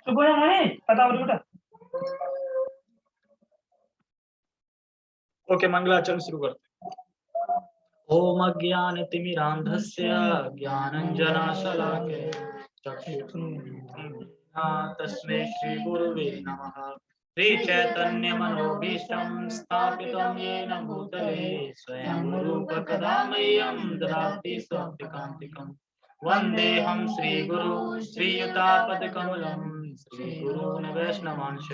तो बोला मणि पता बोलो बेटा। ओके, मंगलाचरण शुरू करते हैं। ओम अज्ञानतिमिरान्धस्य ज्ञानाञ्जनशलाकया तस्मै श्री गुरुवे नमः। श्री चैतन्य मनोभीष्टं स्थापितं येन भूतले स्वयं रूप कदा मह्यं ददाति स्वपदान्तिकम्। वन्देऽहं श्रीगुरु श्रीयुतापदकमलं श्रीगुरून् वैष्णवांश्च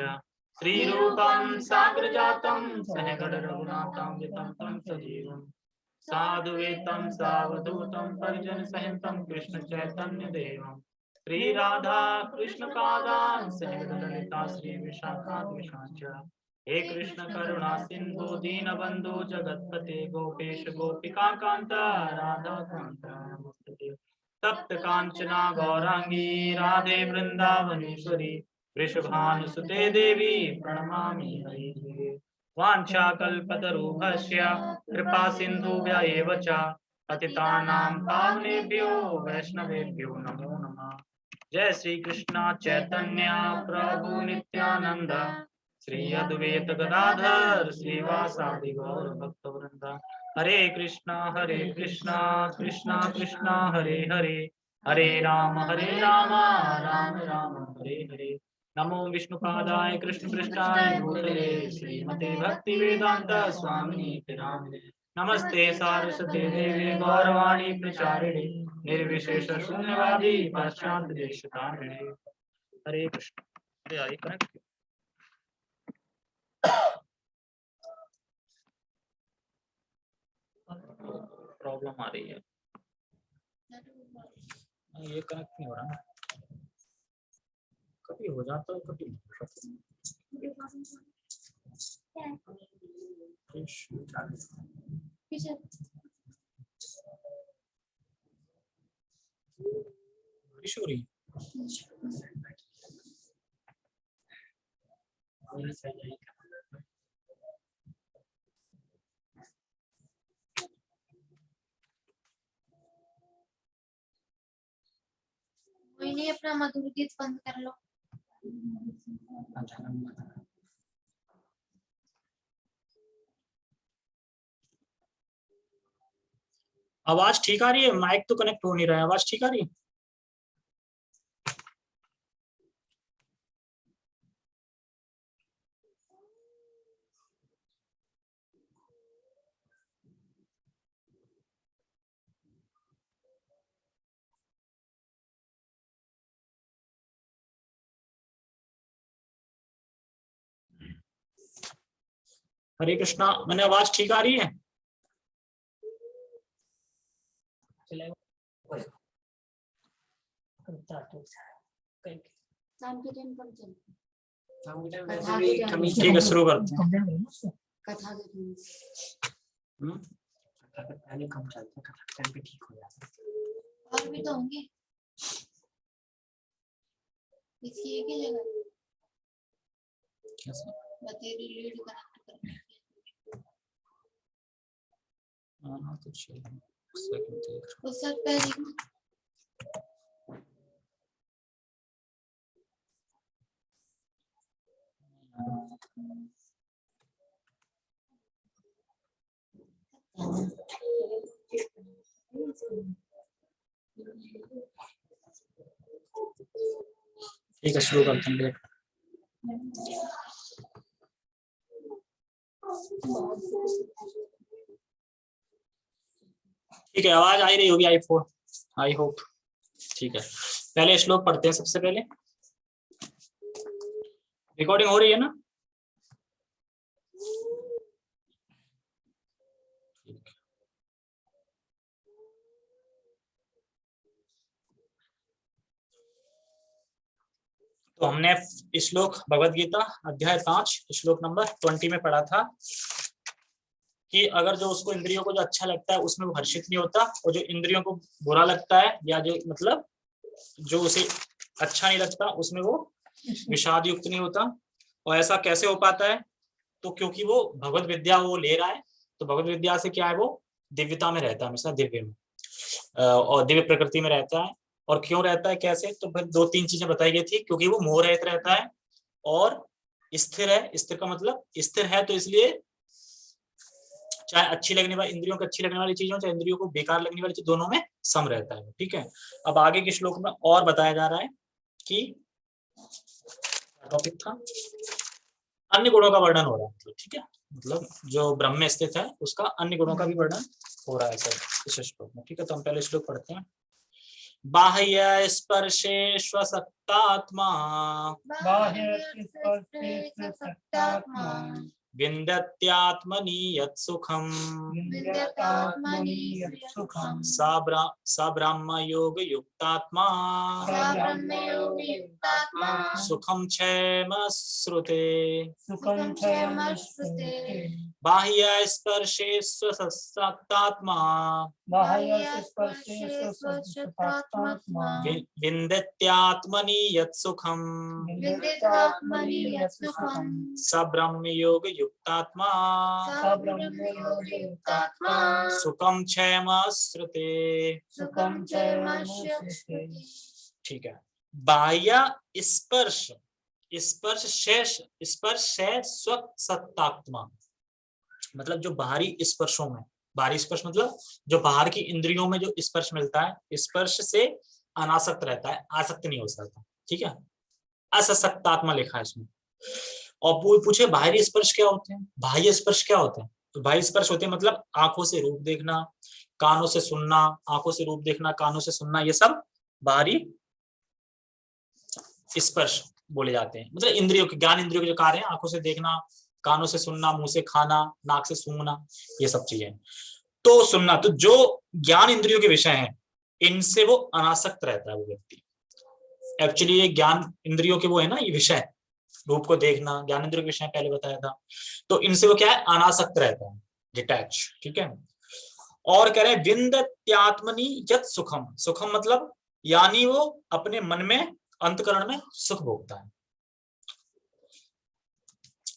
श्रीरूपं साग्रजातं सहगण रघुनाथान्वितं तं सजीवम् साधुवेतं सावधूतं परिजन सहितं कृष्ण चैतन्य देवं श्री राधा कृष्ण पादान् सहगण ललिता श्री विशाखान्वितांश्च हे कृष्ण करुणा सिंधु दीनबंधु जगत्पते गोपेश गोपिका कांत राधा कांत नमोस्तुते। तप्त कांचना गौरांगी राधे वृंदावनेश्वरी वृषभानुसुते देवी प्रणमामि हरिप्रिये। वाञ्छाकल्पतरुभ्यश्च कृपा सिन्धुभ्य एव च पतितानां पावनेभ्यो वैष्णवेभ्यो नमो नमः। जय श्री कृष्ण चैतन्य प्रभु नित्यानंद श्री अद्वैत गदाधर श्रीवासादि गौर भक्तवृंद। हरे कृष्णा कृष्णा कृष्णा हरे हरे, हरे राम राम राम हरे हरे। नमो विष्णुपादाय कृष्णपृष्ठाय भूतले श्रीमते भक्ति वेदांत स्वामिने नामिने। नमस्ते सारस्वते देवे गौरवाणी प्रचारिणे निर्विशेष शून्यवादी पाश्चात्य देशतारिणे। हरे कृष्ण। हरे कनेक्ट प्रॉब्लम आ रही है, ये कनेक्ट नहीं हो रहा, कभी हो जाता है कभी किशोरी नहीं अपना मधुर गीत बंद कर लो। आवाज ठीक आ रही है? माइक तो कनेक्ट हो नहीं रहा है, आवाज ठीक आ रही है? हरे कृष्णा, मैंने आवाज ठीक आ रही है? ठीक है, शुरू करते हैं। कथा पहले कम चलते हैं, कथा टाइम पे ठीक हो जाता है। और भी तो होंगे इसी एक ही जगह बतेरी लीड कनेक्ट करने तो चलिए सेकंड देख हो सकता है। ठीक है, शुरू करते हैं। डेट ठीक है, आवाज आ रही होगी आई होप। ठीक है, पहले श्लोक पढ़ते हैं। सबसे पहले रिकॉर्डिंग हो रही है ना? तो हमने श्लोक भगवद गीता अध्याय 5 श्लोक नंबर 20 में पढ़ा था कि अगर जो उसको इंद्रियों को जो अच्छा लगता है उसमें वो हर्षित नहीं होता, और जो इंद्रियों को बुरा लगता है या जो मतलब जो उसे अच्छा नहीं लगता उसमें वो विषाद युक्त नहीं होता। और ऐसा कैसे हो पाता है? तो क्योंकि वो भगवद विद्या वो ले रहा है, तो भगवद विद्या से क्या है, वो दिव्यता में रहता है, हमेशा दिव्य में और दिव्य प्रकृति में रहता है। और क्यों रहता है कैसे, तो फिर 2-3 चीजें बताई गई थी, क्योंकि वो मोह रहित रहता है और स्थिर है। स्थिर का मतलब स्थिर है तो इसलिए चाहे अच्छी लगने वाली इंद्रियों को अच्छी लगने वाली चीजों, चाहे इंद्रियों को बेकार लगने वाली चीज, दोनों में सम रहता है। ठीक है, अब आगे के श्लोक में और बताया जा रहा है कि टॉपिक था अन्य गुणों का वर्णन हो रहा है, मतलब ठीक है, मतलब जो ब्रह्म में स्थित है उसका अन्य गुणों का भी वर्णन हो रहा है सर इस श्लोक में। ठीक है, तो हम पहले श्लोक पढ़ते हैं। बाह्य स्पर्शे स्वसक्तात्मा विन्दत्यात्मनि यत्सुखम् सा ब्रह्म योग युक्तात्मा सुखम क्षयम श्रुते। बाह्य स्पर्शे स्वसक्तात्मा विन्दत्यात्मनि यत्सुखम् स ब्रह्म योग युक्तात्मा सुखम क्षयम श्रुते। ठीक है, बाह्य स्पर्श स्वसक्तात्मा मतलब जो बाहरी स्पर्शों में, बाहरी स्पर्श मतलब जो बाहर की इंद्रियों में जो स्पर्श मिलता है, स्पर्श से अनासक्त रहता है, आसक्त नहीं हो सकता। ठीक है, असक्तात्मा लिखा है इसमें। और पूछे बाहरी स्पर्श क्या होते हैं, बाह्य स्पर्श क्या होते हैं, तो बाह्य स्पर्श होते हैं मतलब आंखों से रूप देखना, कानों से सुनना, आंखों से रूप देखना, कानों से सुनना, ये सब बाहरी स्पर्श बोले जाते हैं। मतलब इंद्रियों के, ज्ञान इंद्रियों के जो कार्य हैं, आंखों से देखना, कानों से सुनना, मुंह से खाना, नाक से सूंघना, ये सब चीजें। तो सुनना, तो जो ज्ञान इंद्रियों के विषय हैं इनसे वो अनासक्त रहता है वो व्यक्ति। एक्चुअली ये ज्ञान इंद्रियों के वो है ना, ये विषय, रूप को देखना ज्ञान इंद्रियों के विषय पहले बताया था, तो इनसे वो क्या है, अनासक्त रहता है, डिटैच। ठीक है, और कह रहे हैं विन्दत्यात्मनि यत् सुखम, सुखम मतलब यानी वो अपने मन में, अंतकरण में सुख भोगता है।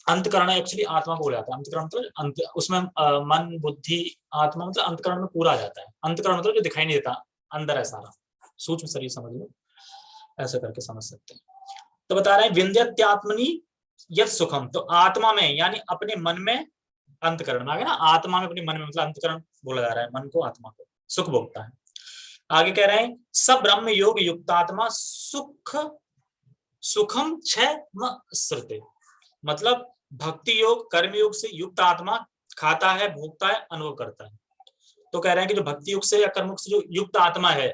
अंतकरण एक्चुअली आत्मा को बोला जाता है, अंतकरण मतलब उसमें मन बुद्धि आत्मा मतलब अंतकरण में पूरा आ जाता है। अंतकरण मतलब जो दिखाई नहीं देता, अंदर है सारा, सूक्ष्म शरीर समझ लो, ऐसे करके समझ सकते हैं। तो बता रहे हैं विन्दत्यात्मनि यत् सुखम, तो आत्मा में यानी अपने मन में, अंतकरण में आ गया ना, आत्मा में अपने मन में, मतलब अंतकरण बोला जा रहा है, मन को, आत्मा को सुख भोगता है। आगे कह रहे हैं सब ब्रह्म योग युक्तात्मा सुखम क्षयम श्रुते, मतलब भक्ति योग कर्म योग से युक्त आत्मा खाता है, भोगता है, अनुभव करता है। तो कह रहे हैं कि जो भक्ति योग से या कर्म योग से जो युक्त आत्मा है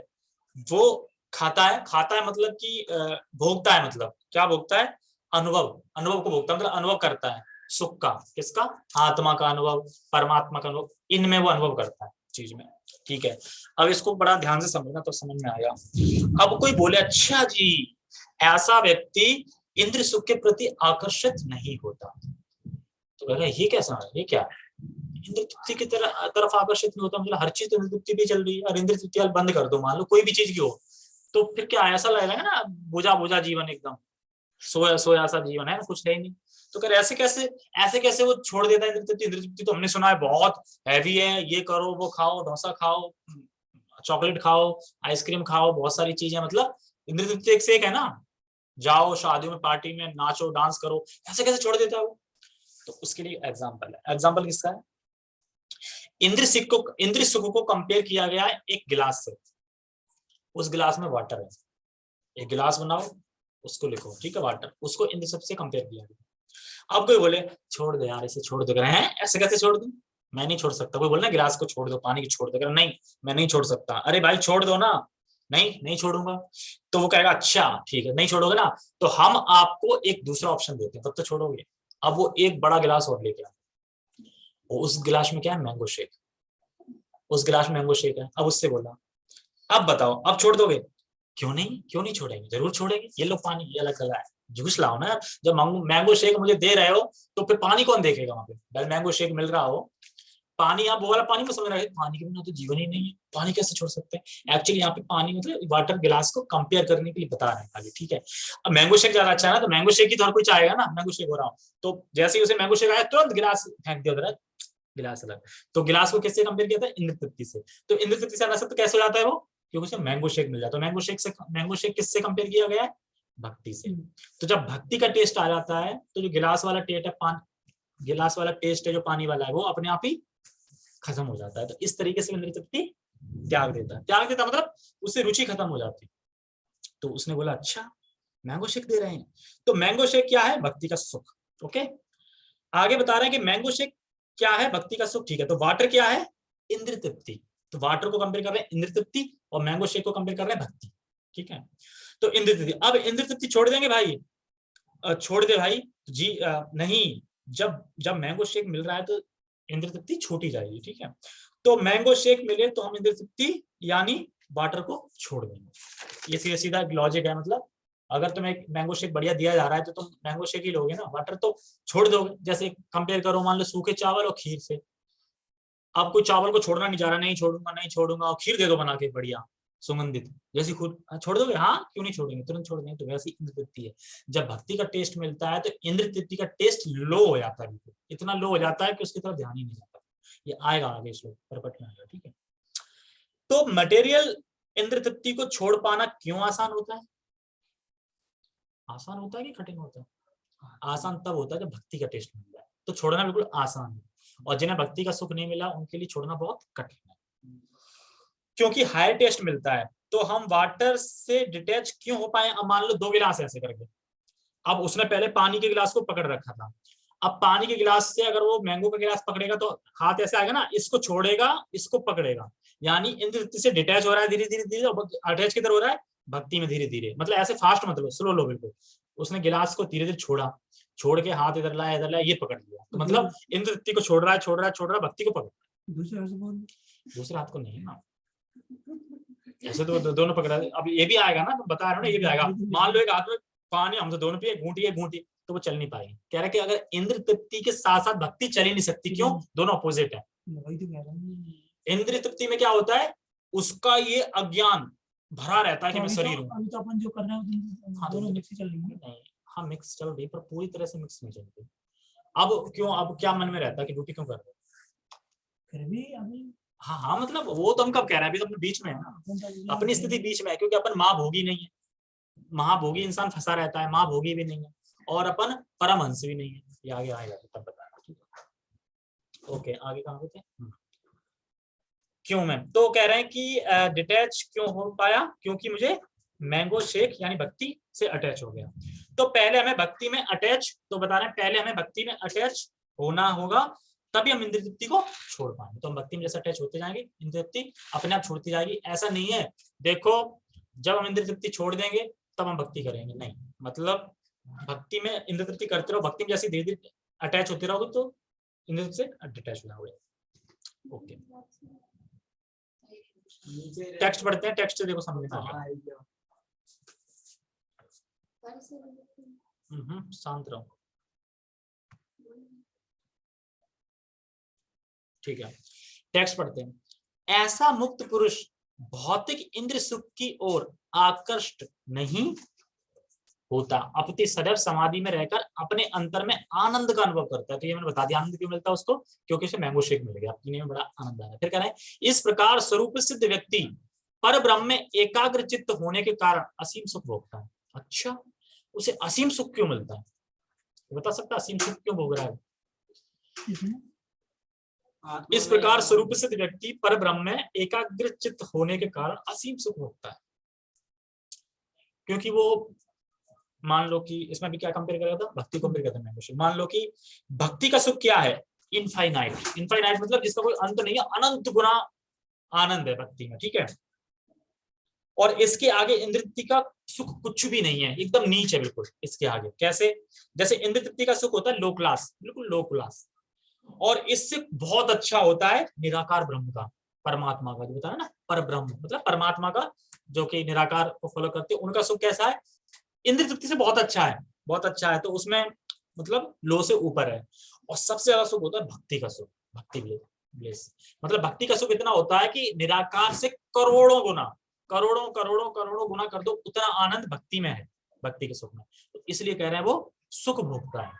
वो खाता है मतलब कि भोगता है, मतलब क्या भोगता है, अनुभव को भोगता है, मतलब अनुभव करता है सुख का, किसका, आत्मा का अनुभव, परमात्मा का अनुभव, इनमें वो अनुभव करता है चीज में। ठीक है, अब इसको बड़ा ध्यान से समझना तो समझ में आएगा। अब कोई बोले अच्छा जी ऐसा व्यक्ति इंद्र सुख के प्रति आकर्षित नहीं होता, तो कह रहे ये कैसा है, ये क्या इंद्र तृप्ति की तरफ आकर्षित नहीं होता, मतलब हर चीज तो इंद्र तृप्ति भी चल रही है, और इंद्र तृप्ति बंद कर दो मान लो कोई भी चीज की हो, तो फिर क्या ऐसा लगेगा ना बुझा बुझा जीवन, एकदम सोया सोया सा जीवन है ना, कुछ है ही नहीं। तो कह रहे ऐसे कैसे वो छोड़ देता है इंद्र तृप्ति। इंद्र तृप्ति तो हमने सुना है बहुत हैवी है, ये करो वो खाओ, डोसा खाओ, चॉकलेट खाओ, आइसक्रीम खाओ, बहुत सारी चीजें, मतलब इंद्र तृप्ति एक से एक है ना, जाओ शादियों में पार्टी में नाचो डांस करो, ऐसे कैसे छोड़ देता है वो। तो उसके लिए एग्जाम्पल है, एग्जाम्पल किसका है, इंद्र सुख को कंपेयर किया गया है एक गिलास से, उस गिलास में वाटर है, एक गिलास बनाओ उसको लिखो, ठीक है, वाटर, उसको इंद्र सुख से कंपेयर किया गया। अब कोई बोले छोड़ दे यार, इसे छोड़ दो, हैं ऐसे कैसे छोड़ दूं, मैं नहीं छोड़ सकता। कोई बोले ना गिलास को छोड़ दो, पानी को छोड़ दो, नहीं मैं नहीं छोड़ सकता। अरे भाई छोड़ दो ना, नहीं छोड़ूंगा। तो वो कहेगा अच्छा ठीक है नहीं छोड़ोगे ना, तो हम आपको एक दूसरा ऑप्शन देते हैं, तब तो छोड़ोगे। अब वो एक बड़ा गिलास और लेके आए, उस गिलास में क्या है, मैंगो शेक, उस गिलास में मैंगो शेक है। अब उससे बोला अब बताओ अब छोड़ दोगे, क्यों नहीं छोड़ेंगे, जरूर छोड़ेंगे, ये लो पानी, ये अलग है, जूस लाओ ना। जब मैंगो शेक मुझे दे रहे हो तो फिर पानी कौन देखेगा वहां पे, मैंगो शेक मिल रहा हो, पानी, आप वो वाला पानी को समझ रहे, पानी के बिना तो जीवन ही नहीं है, पानी कैसे छोड़ सकते हैं। एक्चुअली यहाँ पे पानी मतलब वाटर गिलास को कंपेयर करने के लिए बता रहे हैं खाली, ठीक है। अब मैंगो शेक ज्यादा अच्छा है ना, तो मैंगो शेक ही तो हर कोई चाहेगा ना, मैंगो शेक हो रहा हो, तो जैसे ही उसे मैंगो शेक आया तुरंत गिलास फेंक दिया उधर, गिलास अलग। तो गिलास को किससे कंपेयर किया था, इंद्र तृप्ति से। तो इंद्र तृप्ति से अनासक्त कैसे हो जाता है वो, क्योंकि उसे मैंगो शेक मिल जाता है। मैंगो शेक किससे कंपेयर किया गया है? भक्ति से। तो जब भक्ति का टेस्ट आ जाता है तो जो गिलास वाला टेस्ट है जो पानी वाला है वो अपने आप ही खत्म हो जाता है। तो इस तरीके से इंद्रिय तृप्ति त्याग देता मतलब उससे रुचि खत्म हो जाती। तो उसने बोला अच्छा मैंगो शेक दे रहे हैं, तो मैंगो शेक क्या है? भक्ति का सुख। ओके, आगे बता रहे हैं कि मैंगो शेक क्या है? भक्ति का सुख। ठीक है, तो वाटर क्या है? इंद्रिय तृप्ति। तो वाटर को कंपेयर कर रहे हैं इंद्रिय तृप्ति और मैंगो शेक को कंपेयर कर रहे हैं भक्ति। ठीक है, तो इंद्रिय तृप्ति। अब इंद्रिय तृप्ति छोड़ देंगे भाई? छोड़ दे भाई जी? नहीं, जब मैंगो शेक मिल रहा है तो इंद्रिय तृप्ति छूटी जाएगी। ठीक है, तो मैंगो शेक मिले तो हम इंद्रिय तृप्ति यानी वाटर को छोड़ देंगे। ये सीधा लॉजिक है। मतलब अगर तुम्हें मैंगो शेक बढ़िया दिया जा रहा है तो तुम मैंगो शेक ही लोगे ना, वाटर तो छोड़ दोगे। जैसे कंपेयर करो मान लो सूखे चावल और खीर से। अब कोई चावल को छोड़ना नहीं चाह रहा, नहीं छोड़ूंगा, और खीर दे दो बना के बढ़िया सुगंधित, जैसी खुद छोड़ दोगे? हाँ, क्यों नहीं छोड़ेंगे, तुरंत छोड़ देंगे। तो वैसी इंद्रिय तृप्ति है। जब भक्ति का टेस्ट मिलता है तो इंद्रिय तृप्ति का टेस्ट लो हो जाता है, इतना लो हो जाता है कि उसकी तरफ ध्यान ही नहीं जाता। ये आएगा आगे श्लोक परपट में आएगा। ठीक है, तो मटेरियल इंद्रिय तृप्ति को छोड़ पाना क्यों आसान होता है? आसान होता है कि कठिन होता है? आसान तब होता है जब भक्ति का टेस्ट मिल जाए, तो छोड़ना बिल्कुल आसान है। और जिन्हें भक्ति का सुख नहीं मिला उनके लिए छोड़ना बहुत कठिन है, क्योंकि हायर टेस्ट मिलता है। तो हम वाटर से डिटैच क्यों हो पाए? अब मान लो 2 गिलास ऐसे करके, अब उसने पहले पानी के गिलास को पकड़ रखा था, अब पानी के गिलास से अगर वो मैंगो का गिलास पकड़ेगा तो हाथ ऐसे आएगा ना, इसको छोड़ेगा, इसको पकड़ेगा, यानी इंद्रिय से डिटैच हो रहा है धीरे धीरे, अटैच किधर हो रहा है? भक्ति में धीरे धीरे। मतलब ऐसे फास्ट मतलब स्लो लो बिल्कुल। उसने गिलास को धीरे धीरे छोड़ के हाथ इधर लाया ये पकड़ लिया। तो मतलब इंद्रिय को छोड़ रहा है, भक्ति को पकड़। दूसरे हाथ को नहीं ना, ऐसे तो दोनों पकड़ा। अब ये भी आएगा ना, बता रहा हूँ ना, ये भी आएगा। मान लो एक हाथ में पानी, हम तो दोनों पिए, घूंटी तो वो चल नहीं पाएगी। कह रहे कि अगर इंद्रिय तृप्ति के साथ साथ भक्ति चल ही नहीं सकती। क्यों? दोनों अपोजिट है। इंद्रिय तृप्ति में क्या होता है? उसका ये अज्ञान भरा रहता है कि मैं शरीर हूँ। अभी तो अपन जो कर रहे हैं दोनों मिक्स चल रही है। नहीं, हाँ मिक्स चल रही, पर पूरी तरह से मिक्स नहीं चल रही। अब क्यों? अब क्या मन में रहता है कि ड्यूटी क्यों कर रहे हो? फिर भी अभी हाँ, मतलब वो तो हम कब कह रहे हैं, अभी तो अपने बीच में है ना, अपनी स्थिति बीच में है, क्योंकि अपन महाभोगी नहीं है। महाभोगी इंसान फंसा रहता है, महाभोगी भी नहीं है, और अपन परमहंस भी नहीं है। ये आगे आएगा तब बताना। ओके, आगे कहाँ होते हैं? क्यों मैम? तो कह रहे हैं कि डिटैच क्यों हो पाया? क्योंकि मुझे मैंगो शेक यानी भक्ति से अटैच हो गया। तो पहले हमें भक्ति में अटैच, तो बता रहे हैं पहले हमें भक्ति में अटैच होना होगा, तभी हम इंद्रिय तृप्ति को छोड़ पाएंगे। तो हम भक्ति में जैसे अटैच होते जाएंगे, इंद्रिय तृप्ति अपने आप छोड़ती जाएगी। ऐसा नहीं है, देखो जब हम इंद्रिय तृप्ति छोड़ देंगे तब हम भक्ति करेंगे, नहीं। मतलब भक्ति में इंद्रिय तृप्ति करते रहो, भक्ति में जैसे धीरे धीरे अटैच होते रहोगे तो इंद्रिय से डिटैच हो जाओगे। ओके, टेक्स्ट पढ़ते हैं, टेक्स्ट देखो समझ में आ गया। शांत रहो। ठीक है, टेक्स्ट पढ़ते हैं। ऐसा मुक्त पुरुष भौतिक इंद्र सुख की ओर आकर्षित नहीं होता, अपितु सदैव समाधि में रहकर अपने अंतर में आनंद का अनुभव करता है। तो ये मैंने बता दिया आनंद क्यों मिलता है उसको, क्योंकि उसे मैंगो शेक मिल गया, पीने में बड़ा आनंद आया। फिर कह रहे हैं इस प्रकार स्वरूप सिद्ध व्यक्ति पर ब्रह्म में एकाग्र चित्त होने के कारण असीम सुख भोगता है। अच्छा, उसे असीम सुख क्यों मिलता है? बता सकता असीम सुख क्यों भोग रहा है? इस प्रकार स्वरूप सिद्ध व्यक्ति पर ब्रह्म में एकाग्र चित्त होने के कारण असीम सुख भोगता है, क्योंकि वो मान लो कि इसमें भी क्या कंपेयर कर रहा था? भक्ति को कंपेयर करते हैं। मान लो कि भक्ति का सुख क्या है? इनफाइनाइट। इनफाइनाइट मतलब जिसका कोई अंत नहीं है, अनंत गुना आनंद है भक्ति में। ठीक है, और इसके आगे इंद्रिय तृप्ति का सुख कुछ भी नहीं है, एकदम नीच है बिल्कुल इसके आगे। कैसे? जैसे इंद्रिय तृप्ति का सुख होता है लो क्लास, बिल्कुल लो क्लास, और इससे बहुत अच्छा होता है निराकार ब्रह्म का, परमात्मा का, जो बताया ना पर ब्रह्म मतलब परमात्मा का, जो कि निराकार को फॉलो करते हैं, उनका सुख कैसा है? इंद्रिय तृप्ति से बहुत अच्छा है, बहुत अच्छा है। तो उसमें मतलब लो से ऊपर है। और सबसे ज्यादा सुख होता है भक्ति का सुख, भक्ति ब्लेस। मतलब भक्ति का सुख इतना होता है कि निराकार से करोड़ों गुना गुना कर दो, उतना आनंद भक्ति में है, भक्ति के सुख में। तो इसलिए कह रहे हैं वो सुख भोगता है।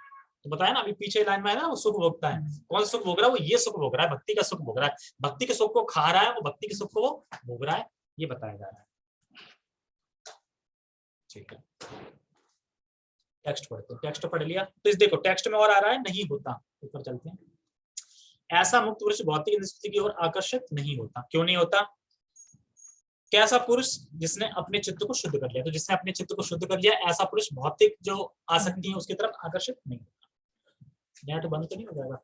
तो बताया ना अभी पीछे लाइन में है ना, वो सुख भोगता है। कौन सुख भोग रहा है? वो ये सुख भोग रहा है, भक्ति का सुख भोग रहा है। भक्ति के सुख को खा रहा है, वो भक्ति के सुख को वो भोग रहा है। ये बताया जा रहा है। ठीक है, टेक्स्ट पढ़ते हैं। टेक्स्ट पढ़ लिया तो इस देखो टेक्स्ट में और आ रहा है नहीं होता। ऊपर चलते हैं। ऐसा मुक्त पुरुष भौतिक इंद्रिय की ओर आकर्षित नहीं होता। क्यों नहीं होता? कैसा पुरुष? जिसने अपने चित्त को शुद्ध कर लिया। तो जिसने अपने चित्त को शुद्ध कर लिया ऐसा पुरुष भौतिक जो आसक्ति है उसकी तरफ आकर्षित नहीं होता। नेट बंद तो नहीं हो जाएगा?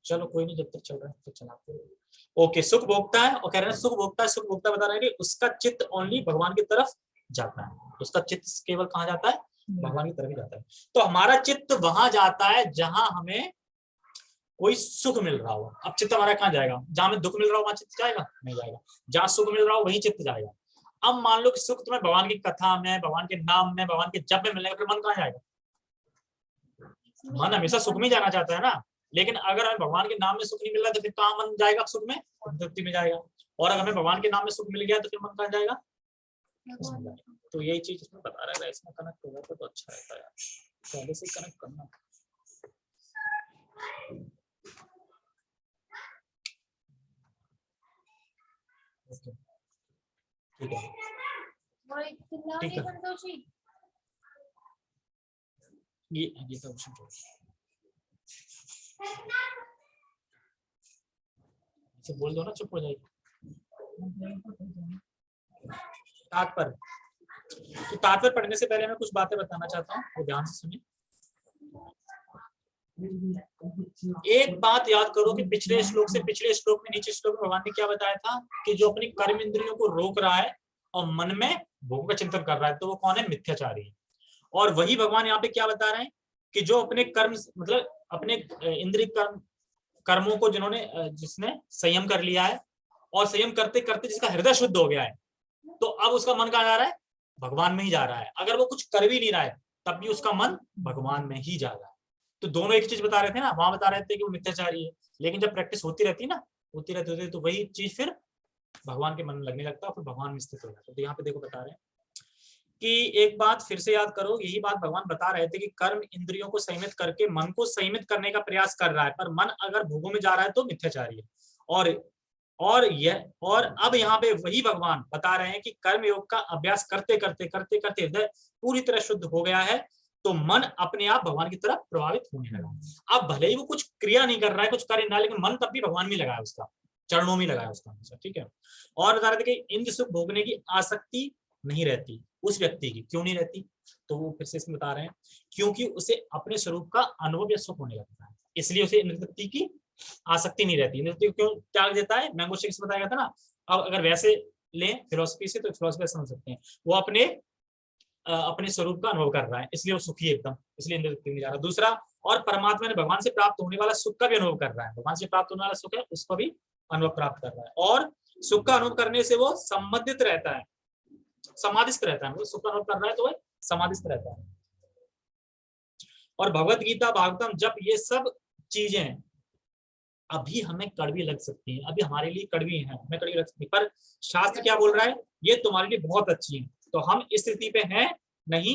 चलो कोई नहीं, जब तक चल रहा है तो चलाते हैं। ओके, सुख भोगता है और कह रहे हैं सुख भोगता है। सुख भोगता बता रहे हैं कि उसका चित्त ओनली भगवान की तरफ जाता है। उसका चित्त केवल कहाँ जाता है? भगवान की तरफ ही जाता है। तो हमारा चित्त वहां जाता है जहां हमें कोई सुख मिल रहा हो। अब चित्त हमारा कहाँ जाएगा? जहां हमें दुख मिल रहा हो वहां चित्त जाएगा? नहीं जाएगा। जहां सुख मिल रहा हो वही चित्त जाएगा। अब मान लो कि सुख तुम्हें भगवान की कथा में, भगवान के नाम में, भगवान के जप में मिलेगा, फिर मन कहाँ जाएगा? मन हमेशा सुख में जाना चाहता है ना। लेकिन अगर हमें भगवान के नाम में सुख नहीं मिल रहा तो फिर कहाँ मन जाएगा? सुख में, तृप्ति में जाएगा। और अगर हमें भगवान के नाम में सुख मिल गया तो फिर मन कहाँ जाएगा? तो यही चीज इसमें बता रहा है। इसमें कनेक्ट होगा तो अच्छा रहता है यार, पहले से कनेक्ट करना। ठीक है, ठीक है। ये तो इसे बोल दो ना, चुप हो जाएगी। तात्पर्य, तो तात्पर्य पढ़ने से पहले मैं कुछ बातें बताना चाहता हूँ, तो ध्यान से सुनिए। एक बात याद करो कि पिछले श्लोक से, पिछले श्लोक में, नीचे श्लोक में भगवान ने क्या बताया था कि जो अपनी कर्म इंद्रियों को रोक रहा है और मन में भोग का चिंतन कर रहा है तो वो कौन है? मिथ्याचारी। और वही भगवान यहाँ पे क्या बता रहे हैं कि जो अपने कर्म, मतलब अपने इंद्रिय कर्मों को जिसने संयम कर लिया है और संयम करते करते जिसका हृदय शुद्ध हो गया है, तो अब उसका मन कहाँ जा रहा है? भगवान में ही जा रहा है। अगर वो कुछ कर भी नहीं रहा है तब भी उसका मन भगवान में ही जा रहा है। तो दोनों एक चीज बता रहे थे ना, वहां बता रहे थे कि वो मिथ्याचारी है, लेकिन जब प्रैक्टिस होती रहती ना, होती रहती तो वही चीज फिर भगवान के मन में लगने लगता है, फिर भगवान में स्थित हो जाता है। तो यहाँ पे देखो बता रहे हैं कि एक बात फिर से याद करो, यही बात भगवान बता रहे थे कि कर्म इंद्रियों को संयमित करके मन को संयमित करने का प्रयास कर रहा है, पर मन अगर भोगों में जा रहा है तो मिथ्याचारी है। और अब यहाँ पे वही भगवान बता रहे हैं कि कर्म योग का अभ्यास करते करते करते करते हृदय पूरी तरह शुद्ध हो गया है तो मन अपने आप भगवान की तरफ प्रभावित होने लगा। अब भले ही वो कुछ क्रिया नहीं कर रहा है, कुछ कार्य ना, लेकिन मन तब भी भगवान में लगा है, उसका चरणों में लगा है उसका हमेशा। ठीक है, और बता रहे थे कि इंद्र सुख भोगने की आसक्ति नहीं रहती उस व्यक्ति की। क्यों नहीं रहती? तो वो फिर से इसमें बता रहे हैं क्योंकि उसे अपने स्वरूप का अनुभव या सुख होने लगता है, इसलिए उसे इंद्रिय की आसक्ति नहीं रहती। इंद्रिय क्यों त्याग देता है? मैंगो शेक से बताया था ना। अब अगर वैसे लें फिलोसफी से, तो फिलोसफी समझ सकते हैं, वो अपने स्वरूप का अनुभव कर रहा है, इसलिए वो सुखी एकदम, इसलिए इंद्रिय नहीं जा रहा। दूसरा, और परमात्मा ने भगवान से प्राप्त होने वाला सुख का भी अनुभव कर रहा है, भगवान से प्राप्त होने वाला सुख है उसको भी अनुभव प्राप्त कर रहा है। और सुख का अनुभव करने से वो संबंधित रहता है, समाधिस्थ रहता है। वो सुख का अनुभव कर रहा है तो वह समाधिस्थ रहता है। और भगवत गीता, भागवतम, जब ये सब चीजें अभी हमें कड़वी लग सकती है, अभी हमारे लिए कड़वी है, हमें कड़वी लग सकती है, पर शास्त्र क्या बोल रहा है? ये तुम्हारे लिए बहुत अच्छी है। तो हम इस स्थिति पे हैं नहीं,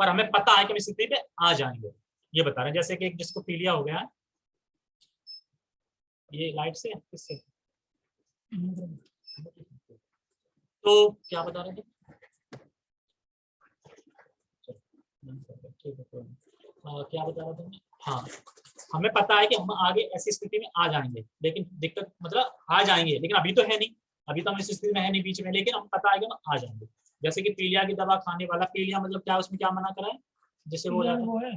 पर हमें पता है कि हम इस स्थिति पे आ जाएंगे, ये बता रहे हैं। जैसे कि एक जिसको पीलिया हो गया है, ये लाइट से किससे, तो क्या बता रहे थे? क्या बता रहा था? हाँ, हमें पता है कि हम आगे ऐसी स्थिति में आ जाएंगे, लेकिन दिक्कत मतलब आ जाएंगे, लेकिन अभी तो है नहीं, अभी तो हम इस स्थिति में है नहीं बीच में, लेकिन हम पता है कि हम आ जाएंगे। जैसे कि पीलिया की दवा खाने वाला, पीलिया मतलब क्या, उसमें क्या मना करा है? जैसे वो है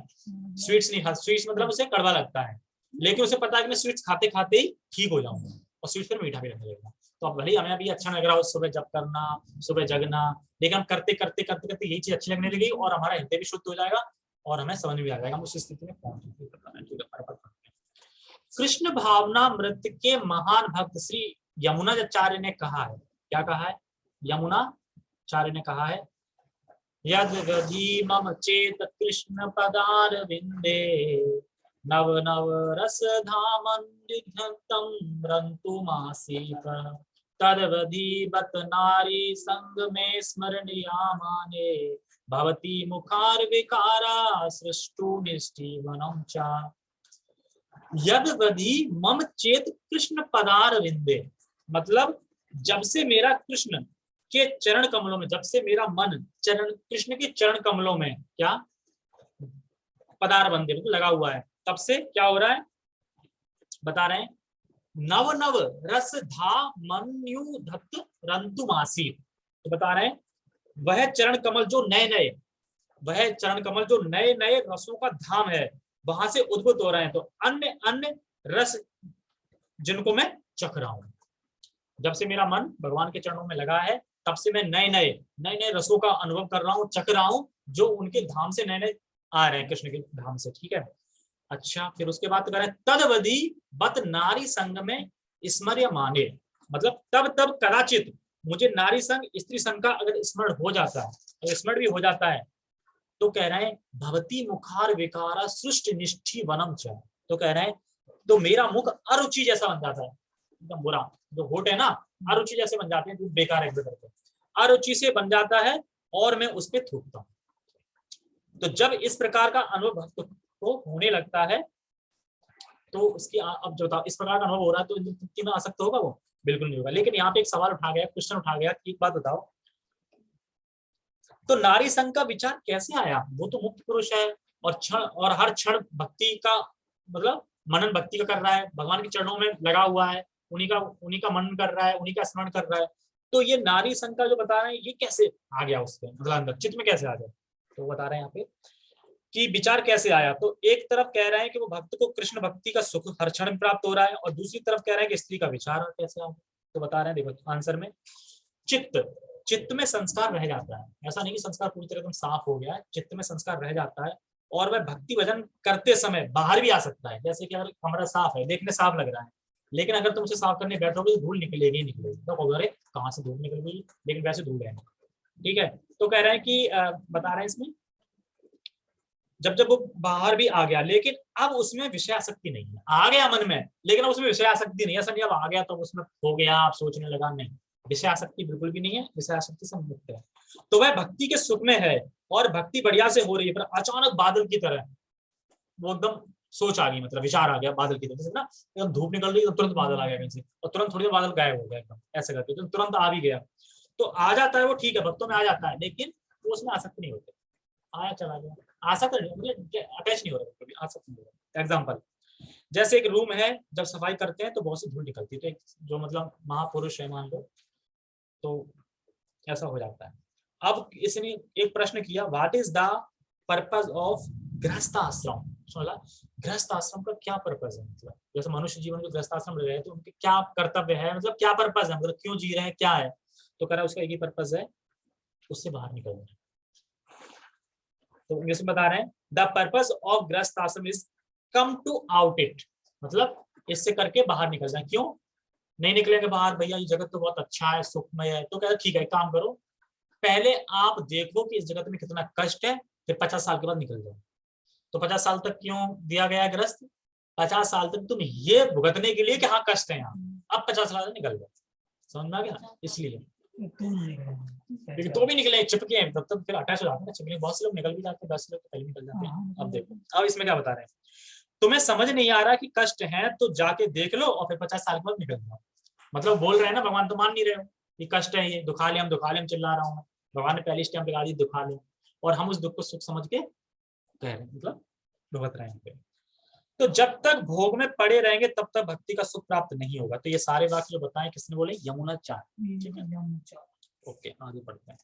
स्वीट्स नहीं खा, स्वीट्स मतलब उसे कड़वा लगता है, लेकिन उसे पता है कि मैं स्वीट्स खाते खाते ही ठीक हो जाऊंगा, और स्वीट्स फिर मीठा भी लगने लगेगा। तो अब भले हमें अभी अच्छा लग रहा हो सुबह जप करना, सुबह जगना, लेकिन हम करते करते करते करते यही चीज अच्छी लगने लगी और हमारा हृदय भी शुद्ध हो जाएगा और हमें समझ में आ जाएगा हम उस स्थिति में पहुंच। कृष्ण भावना मृत के महान भक्त श्री यमुनाचार्य ने कहा है, क्या कहा है? यमुनाचार्य ने कहा है, यद गधी मम चेत कृष्ण पदार विंदे नव नव रस धामं रंतुमासीत तदवधि बत नारी संग में स्मरणीयामाने भवती मुखार विकारा सृष्टु निष्ठीवनं च। यद्वदि मम चेत कृष्ण पदार विंदे, मतलब जब से मेरा कृष्ण के चरण कमलों में, जब से मेरा मन चरण कृष्ण के चरण कमलों में क्या पदार बंदे मतलब लगा हुआ है, तब से क्या हो रहा है बता रहे हैं, नव नव रस धा मन्यु धत्त रंतुमासी। तो बता रहे हैं वह चरण कमल जो नए नए, वह चरण कमल जो नए नए रसों का धाम है, वहां से उद्भूत हो रहे हैं। तो अन्य अन्य रस जिनको मैं चख रहा हूं, जब से मेरा मन भगवान के चरणों में लगा है तब से मैं नए नए रसों का अनुभव कर रहा हूँ, चख रहा हूँ, जो उनके धाम से नए नए आ रहे हैं, कृष्ण के धाम से। ठीक है, अच्छा फिर उसके बाद कह रहे हैं तदवधि बत नारी संग में स्मर्य माने, मतलब तब तब कदाचित मुझे नारी संग स्त्री संग का अगर स्मरण हो जाता है, अगर स्मरण भी हो जाता है, तो कह रहे हैं भवती मुखार विकारा सृष्टि निष्ठी वनम च, तो कह रहे हैं तो मेरा मुख अरुचि जैसा बन जाता है, एकदम बुरा, जो होठ है ना अरुचि जैसे बन जाते हैं, जो बेकार है करके अरुचि से बन जाता है और मैं उस पर थूकता हूँ। तो जब इस प्रकार का अनुभव भक्त को होने लगता है तो उसकी अब जो इस प्रकार का अनुभव हो रहा है तो इंद्रिय तृप्ति में आसक्त होगा वो? बिल्कुल नहीं होगा। लेकिन यहाँ पे एक सवाल उठा गया, क्वेश्चन उठा गया कि एक बात बताओ, तो नारी संग का विचार कैसे आया? वो तो मुक्त पुरुष है और क्षण और हर क्षण भक्ति का मतलब मनन भक्ति का कर रहा है, भगवान के चरणों में लगा हुआ है, उन्हीं का मनन कर रहा है, उन्हीं का स्मरण कर रहा है। तो ये नारी संग का जो बता रहे हैं ये कैसे आ गया उसके मतलब अंदर, चित्त में कैसे आ गया? तो बता रहे हैं यहाँ पे कि विचार कैसे आया। तो एक तरफ कह रहे हैं कि वो भक्त को कृष्ण भक्ति का सुख हर क्षण प्राप्त हो रहा है, और दूसरी तरफ कह रहे हैं कि स्त्री का विचार कैसे आ गया। तो बता रहे हैं देखो आंसर में, चित्त में संस्कार रह जाता है, ऐसा नहीं कि संस्कार पूरी तरह एकदम साफ हो गया है, चित्त में संस्कार रह जाता है और वह भक्ति भजन करते समय बाहर भी आ सकता है। जैसे कि अगर कमरा साफ है, देखने साफ लग रहा है, लेकिन अगर तुम उसे साफ करने बैठोगे तो धूल निकलेगी ही निकलेगी, तो अरे कहाँ से धूल निकल गई, लेकिन वैसे धूल है। ठीक है, तो कह रहे हैं कि बता रहे हैं इसमें जब जब वो बाहर भी आ गया, लेकिन अब उसमें विषय आसक्ति नहीं है, आ गया मन में लेकिन अब उसमें विषय आसक्ति नहीं है। ऐसा नहीं अब आ गया तो उसमें हो गया आप सोचने लगा, नहीं, विषय आसक्ति बिल्कुल भी नहीं है, विषय आसक्ति से मुक्त है। तो वह भक्ति के सुख में है और भक्ति बढ़िया से हो रही है, पर अचानक बादल की तरह वो एकदम सोच आ गई, मतलब विचार आ गया बादल की तरह, ना एकदम धूप निकल रही तो तुरंत बादल आ गया कहीं से, और तुरंत थोड़ी देर बादल गायब हो गया एकदम ऐसे करके, तो तुरंत आ भी गया। तो आ जाता है वो, ठीक है, भक्तों में आ जाता है, लेकिन वो उसमें आसक्त नहीं होते, आया चला गया, आसक्त नहीं मतलब अटैच नहीं हो रहा, कभी आसक्त नहीं हो रहा। एग्जाम्पल, जैसे एक रूम है, जब सफाई करते हैं तो बहुत सी धूल निकलती है, तो एक जो मतलब महापुरुष है मान लो, तो ऐसा हो जाता है। अब इसने एक प्रश्न किया, what is the purpose of grihastha आश्रम? सुना, गृहस्थ आश्रम का क्या पर्पज है? मतलब जैसे मनुष्य जीवन में गृहस्थ आश्रम रह रहे हैं तो उनके क्या कर्तव्य है, मतलब क्या पर्पज है, मतलब क्यों जी रहे हैं, क्या है? तो कह रहा है उसका एक ही पर्पज है, उससे बाहर निकलना। तो इंग्लिश में बता रहे हैं the purpose of grihastha ashram is come to out it, मतलब इससे करके बाहर निकल जाए। क्यों नहीं निकलेंगे बाहर? भैया ये जगत तो बहुत अच्छा है, सुखमय है। तो कहते ठीक है, काम करो, पहले आप देखो कि इस जगत में कितना कष्ट है, फिर 50 साल के बाद निकल जाओ। तो 50 साल तक क्यों दिया गया है ग्रस्त? 50 साल तक तुम ये भुगतने के लिए कि हाँ कष्ट है यहाँ, अब 50 साल तक निकल जाओ। समझ में आ गया? इसलिए लेकिन तो भी निकले चिपके हैं, तब तक फिर अटैच हो जाते हैं, चिपके बहुत से लोग निकल भी जाते हैं, 10 लोग तो पहले निकल जाते हैं। अब देखो, अब इसमें क्या बता रहे हैं, तुम्हें समझ नहीं आ रहा कि कष्ट है तो जाके देख लो और फिर 50 साल के बाद निकल जाओ। मतलब बोल रहे हैं ना, भगवान तो मान नहीं रहे हो कि कष्ट है, ये दुखा ले हम चिल्ला रहा हूँ, भगवान ने पहली स्टैम्प लगा दी दुखा ले, और हम उस दुख को सुख समझ के कह रहे हैं, मतलब भुगत रहे हैं। तो जब तक भोग में पड़े रहेंगे तब तक भक्ति का सुख प्राप्त नहीं होगा। तो ये सारे वाक्य जो बताएं किसने बोले? यमुनाचार्य। ठीक है, ओके आगे बढ़ते हैं।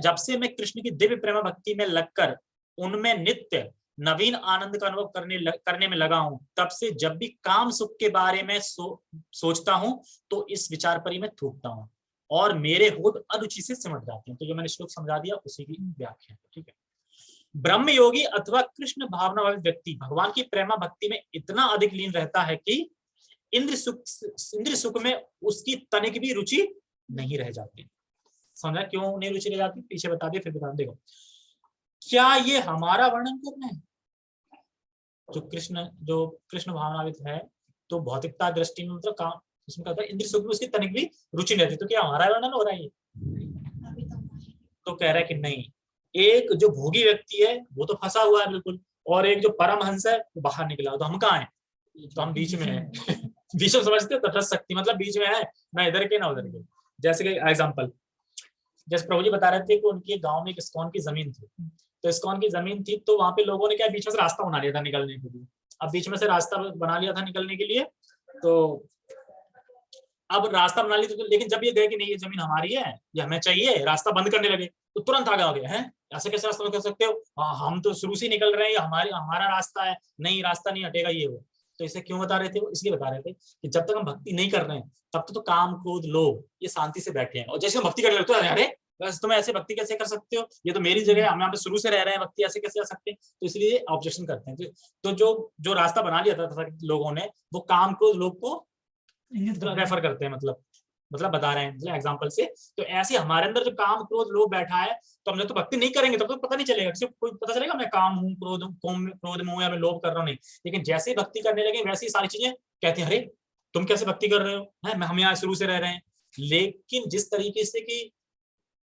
जब से मैं कृष्ण की दिव्य प्रेम भक्ति में लगकर उनमें नित्य नवीन आनंद का अनुभव करने में लगा हूं, तब से जब भी काम सुख के बारे में सोचता हूं तो इस विचार पर ही मैं थूकता हूं और मेरे होठ अरुचि से सिमट जाते हैं। तो जो मैंने श्लोक समझा दिया उसी की व्याख्या है। ठीक है, ब्रह्म योगी अथवा कृष्ण भावना वाले व्यक्ति भगवान की प्रेमा भक्ति में इतना अधिक लीन रहता है कि इंद्र सुख में उसकी तनिक भी रुचि नहीं रह जाती। समझा क्यों नहीं रुचि रह जाती? पीछे बता दिए, फिर बता। देखो, क्या ये हमारा वर्णन कर रहे हैं? जो कृष्ण भावनावित है तो भौतिकता दृष्टि में मतलब काम उसमें कहता है इंद्र सुख में उसकी तनिक भी रुचि नहीं रहती, तो क्या हमारा वर्णन हो रहा है? तो कह रहा है कि नहीं, एक जो भोगी व्यक्ति है वो तो फंसा हुआ है बिल्कुल, और एक जो परमहंस है वो बाहर निकला, तो हम कहाँ हैं? तो हम बीच में हैं। बीच में समझते हो? तटस्थ शक्ति मतलब बीच में है, ना इधर के ना उधर के। जैसे कि एग्जाम्पल, जैसे प्रभु जी बता रहे थे कि उनके गांव में एक इस्कॉन की जमीन थी, तो इस्कॉन की जमीन थी, तो वहां पे लोगों ने क्या बीच में से रास्ता बना लिया था निकलने के लिए। अब बीच में से रास्ता बना लिया था निकलने के लिए, तो अब रास्ता बना लिया, तो लेकिन जब ये गए कि नहीं ये जमीन हमारी है, ये हमें चाहिए, रास्ता बंद करने लगे, तो तुरंत आगे आ गए हैं, ऐसे कैसे रास्ता बंद कर सकते हो? हम तो शुरू से निकल रहे हैं, हमारा रास्ता है, नहीं रास्ता नहीं हटेगा ये वो। तो इसे क्यों बता रहे थे? वो इसलिए बता रहे थे कि जब तक हम भक्ति नहीं कर रहे हैं तब तक तो काम क्रोध लोभ ये शांति से बैठे हैं, और जैसे हम भक्ति करने लगते हैं, अरे बस तुम्हें ऐसे भक्ति कैसे कर सकते हो, ये तो मेरी जगह है, हम यहाँ पे शुरू से रह रहे हैं, भक्ति ऐसे कैसे कर सकते हैं? तो इसलिए ऑब्जेक्शन करते हैं। तो जो रास्ता बना लिया था लोगों ने, वो काम क्रोध लोभ को रेफर करते हैं, मतलब बता रहे हैं, मतलब एग्जांपल से। तो ऐसे हमारे अंदर जो काम क्रोध लोभ बैठा है, तो हम जब तो भक्ति नहीं करेंगे तब तो पता नहीं चलेगा, सिर्फ कोई पता चलेगा मैं काम हूँ, क्रोध में हूँ, या मैं लोभ कर रहा हूँ, नहीं। लेकिन जैसे ही भक्ति करने लगे वैसे ही सारी चीजें कहते हैं, अरे तुम कैसे भक्ति कर रहे हो, है हम यहाँ शुरू से रह रहे हैं। लेकिन जिस तरीके से कि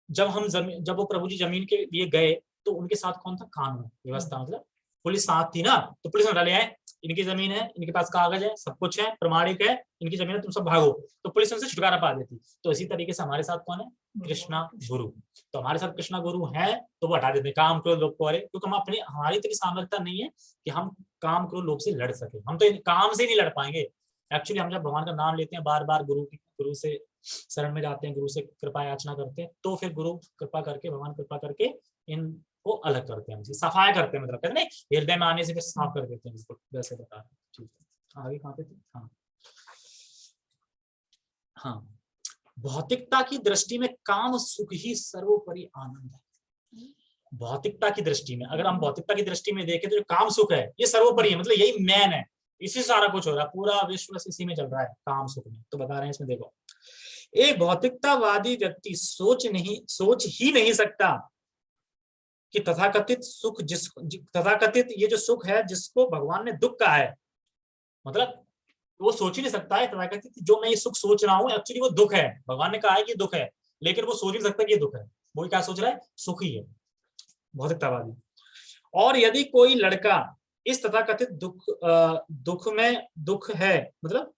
जब वो प्रभु जी जमीन के लिए गए, तो उनके साथ कौन था? कानून व्यवस्था, मतलब पुलिस साथ थी ना, तो पुलिस ने डाले है इनकी जमीन है, इनके पास कागज है, सब कुछ है, प्रमाणिक है, इनकी जमीन है, तुम सब भागो, तो पुलिस उनसे छुटकारा पा देती। तो इसी तरीके से हमारे साथ कौन है? कृष्णा गुरु। तो हमारे साथ कृष्णा गुरु है, तो वो हटा देते हैं काम क्रोध लोभ को, क्योंकि हम हमारी इतनी सामर्थ्यता नहीं है कि हम काम क्रोध लोभ से लड़ सके, हम तो काम से नहीं लड़ पाएंगे। एक्चुअली हम जब भगवान का नाम लेते हैं, बार बार गुरु से शरण में जाते हैं, गुरु से कृपा याचना करते हैं, तो फिर गुरु कृपा करके, भगवान कृपा करके इनको अलग करते हैं, सफाया करते हैं, मतलब कहते नहीं हृदय में आने से फिर साफ कर देते हैं, वैसे बता रहे हैं। ठीक है, आगे कहाँ पे थे? हाँ, भौतिकता की दृष्टि में काम सुख ही सर्वोपरि आनंद है। भौतिकता की दृष्टि में, अगर हम भौतिकता की दृष्टि में देखें तो जो काम सुख है ये सर्वोपरि है, मतलब यही मैन है, इसी सारा कुछ हो रहा है, पूरा विश्व इसी में चल रहा है, काम सुख में। तो बता रहे हैं इसमें, देखो एक भौतिकतावादी व्यक्ति सोच ही नहीं सकता कि तथाकथित ये जो सुख है जिसको भगवान ने दुख कहा है, मतलब वो सोच ही नहीं सकता है तथाकथित जो मैं ये सुख सोच रहा हूँ एक्चुअली वो दुख है, भगवान ने कहा है कि दुख है, लेकिन वो सोच नहीं सकता कि ये दुख है, वो क्या सोच रहा है? सुख ही है, भौतिकतावादी। और यदि कोई लड़का इस तथाकथित दुख में दुख है, मतलब